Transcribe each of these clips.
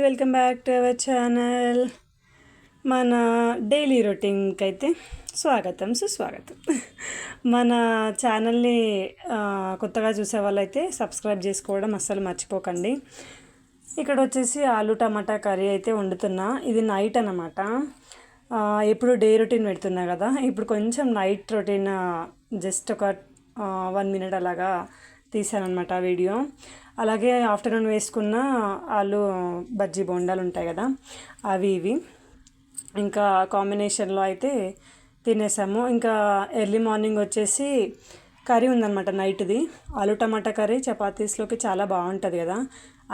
Welcome back to our channel. మన daily రొటీన్కి అయితే స్వాగతం సుస్వాగతం. మన ఛానల్ని కొత్తగా చూసే వాళ్ళైతే సబ్స్క్రైబ్ చేసుకోవడం అస్సలు మర్చిపోకండి. ఇక్కడ వచ్చేసి ఆలు టమాటా కర్రీ అయితే వండుతున్నా. ఇది నైట్ అన్నమాట. ఎప్పుడు డే రొటీన్ పెడుతున్నా కదా, ఇప్పుడు కొంచెం నైట్ రొటీన్ జస్ట్ ఒక 1 minute అలాగా తీసానమాట వీడియో. అలాగే ఆఫ్టర్నూన్ వేసుకున్న ఆలు బజ్జీ బోండాలు ఉంటాయి కదా, అవి ఇవి ఇంకా కాంబినేషన్లో అయితే తినేసాము. ఇంకా ఎర్లీ మార్నింగ్ వచ్చేసి కర్రీ ఉందన్నమాట నైట్ది. ఆలు టమాటా కర్రీ చపాతీస్లోకి చాలా బాగుంటుంది కదా,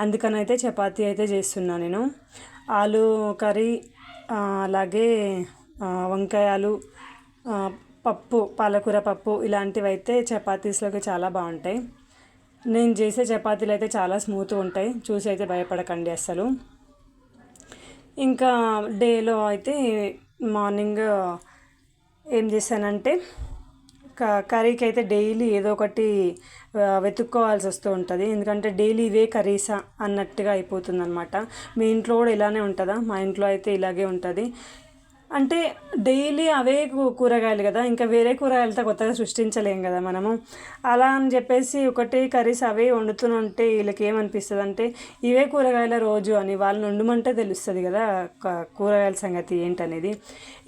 అందుకని అయితే చపాతీ అయితే చేస్తున్నా నేను. ఆలు కర్రీ అలాగే వంకాయలు, పప్పు, పాలకూర పప్పు ఇలాంటివి అయితే చపాతీస్లోకి చాలా బాగుంటాయి. నేను చేసే చపాతీలు అయితే చాలా స్మూత్గా ఉంటాయి, చూసి అయితే భయపడకండి అస్సలు. ఇంకా డేలో అయితే మార్నింగ్ ఏం చేశానంటే కర్రీకి అయితే డైలీ ఏదో ఒకటి వెతుక్కోవాల్సి వస్తూ ఉంటుంది, ఎందుకంటే డైలీ ఇవే కర్రీసా అన్నట్టుగా అయిపోతుంది అనమాట. మీ ఇంట్లో కూడా ఇలానే ఉంటుందా? మా ఇంట్లో అయితే ఇలాగే ఉంటుంది. అంటే డైలీ అవే కూరగాయలు కదా, ఇంకా వేరే కూరగాయలతో కొత్తగా సృష్టించలేం కదా మనము. అలా అని చెప్పేసి ఒకటే కర్రీస్ అవే వండుతుంటే వీళ్ళకి ఏమనిపిస్తుంది అంటే ఇవే కూరగాయల రోజు అని. వాళ్ళని వండమంటే తెలుస్తుంది కదా కూరగాయల సంగతి ఏంటనేది.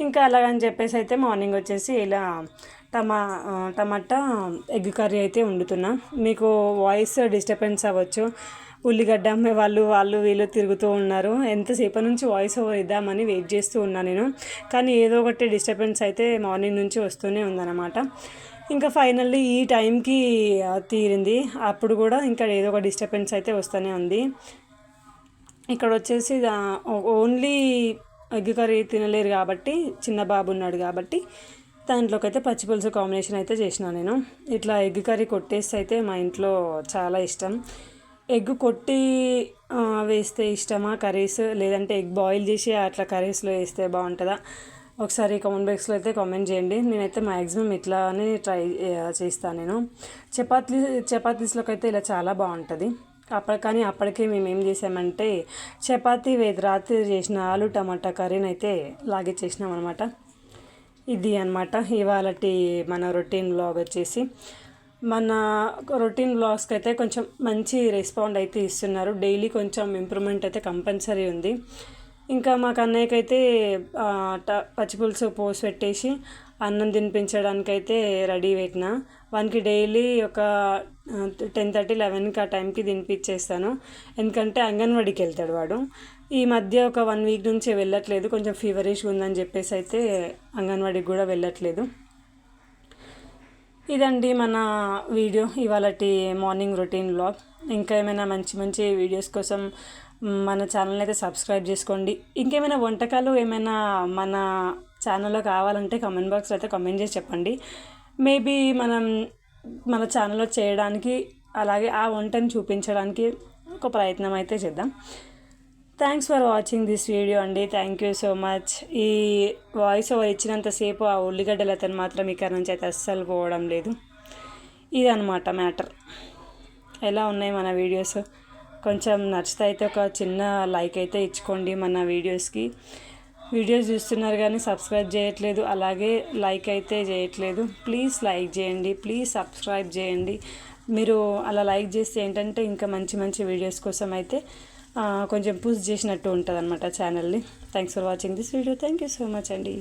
ఇంకా అలాగని చెప్పేసి అయితే మార్నింగ్ వచ్చేసి ఇలా టమాటా ఎగ్ కర్రీ అయితే వండుతున్నా. మీకు వాయిస్ డిస్టర్బెన్స్ అవ్వచ్చు, ఉల్లిగడ్డ అమ్మే వాళ్ళు వీళ్ళు తిరుగుతూ ఉన్నారు. ఎంతసేపు నుంచి వాయిస్ ఓవర్ ఇద్దామని వెయిట్ చేస్తూ ఉన్నాను నేను, కానీ ఏదో ఒకటి డిస్టర్బెన్స్ అయితే మార్నింగ్ నుంచి వస్తూనే ఉందన్నమాట. ఇంకా ఫైనల్లీ ఈ టైంకి తీరింది, అప్పుడు కూడా ఇంకా ఏదో ఒక డిస్టర్బెన్స్ అయితే వస్తూనే ఉంది. ఇక్కడ వచ్చేసి ఓన్లీ ఎగ్ కర్రీ తినలేరు కాబట్టి, చిన్న బాబు ఉన్నాడు కాబట్టి దాంట్లోకి అయితే పచ్చిపులుసు కాంబినేషన్ అయితే చేసిన నేను. ఇట్లా ఎగ్ కర్రీ కొట్టేసి అయితే మా ఇంట్లో చాలా ఇష్టం. ఎగ్ కొట్టి వేస్తే ఇష్టమా కర్రీస్, లేదంటే ఎగ్ బాయిల్ చేసి అట్లా కర్రీస్లో వేస్తే బాగుంటుందా? ఒకసారి కామెంట్ బాక్స్లో అయితే కామెంట్ చేయండి. నేనైతే మ్యాక్సిమం ఇట్లానే ట్రై చేస్తాను నేను. చపాతీస్లోకి అయితే ఇలా చాలా బాగుంటుంది. కానీ అప్పటికే మేము ఏం చేసామంటే చపాతీ రాత్రి చేసిన ఆలు టమాటా కర్రీని అయితే లాగిచ్చేసినాం అనమాట. ఇది అనమాట ఇవాళటి మన రొటీన్ వ్లాగ్ వచ్చేసి. మన రొటీన్ వ్లాగ్స్కి అయితే కొంచెం మంచి రెస్పాండ్ అయితే ఇస్తున్నారు. డైలీ కొంచెం ఇంప్రూవ్మెంట్ అయితే కంపల్సరీ ఉంది. ఇంకా మా కన్నయ్యకైతే పచ్చిపులుసు పోసి పెట్టేసి అన్నం తినిపించడానికి అయితే రెడీ పెట్టిన. వానికి డైలీ ఒక 10:30, 11కి ఆ టైంకి తినిపించేస్తాను, ఎందుకంటే అంగన్వాడీకి వెళ్తాడు వాడు. ఈ మధ్య ఒక 1 week నుంచి వెళ్ళట్లేదు, కొంచెం ఫీవరిష్గా ఉందని చెప్పేసి అయితే అంగన్వాడీకి కూడా వెళ్ళట్లేదు. ఇదండి మన వీడియో ఇవాళటి మార్నింగ్ రొటీన్ వ్లాగ్. ఇంకా ఏమైనా మంచి మంచి వీడియోస్ కోసం మన ఛానల్ని అయితే సబ్స్క్రైబ్ చేసుకోండి. ఇంకేమైనా వంటకాలు ఏమైనా మన ఛానల్లో కావాలంటే కామెంట్ బాక్స్లో అయితే కామెంట్ చేసి చెప్పండి. మేబీ మన ఛానల్లో చేయడానికి, అలాగే ఆ వంటను చూపించడానికి ఒక ప్రయత్నం అయితే చేద్దాం. Thanks for watching this video అండి. Thank you so much. ఈ వాయిస్ ఓవర్ ఇచ్చినంతసేపు ఆ ఉల్లిగడ్డలు అతను మాత్రం ఇక్కడ నుంచి అయితే అస్సలు పోవడం లేదు. ఇదన్నమాట మ్యాటర్. ఎలా ఉన్నాయి మన వీడియోస్? కొంచెం నచ్చితే అయితే ఒక చిన్న లైక్ అయితే ఇచ్చుకోండి. మన వీడియోస్ చూస్తున్నారు కానీ సబ్స్క్రైబ్ చేయట్లేదు, అలాగే లైక్ అయితే చేయట్లేదు. ప్లీజ్ లైక్ చేయండి, ప్లీజ్ సబ్స్క్రైబ్ చేయండి. మీరు అలా లైక్ చేస్తే ఏంటంటే ఇంకా మంచి మంచి వీడియోస్ కోసం అయితే కొంచెం పుష్ చేసినట్టు ఉంటుంది అనమాట ఛానల్ని. Thanks for watching this video. Thank you so much అండి.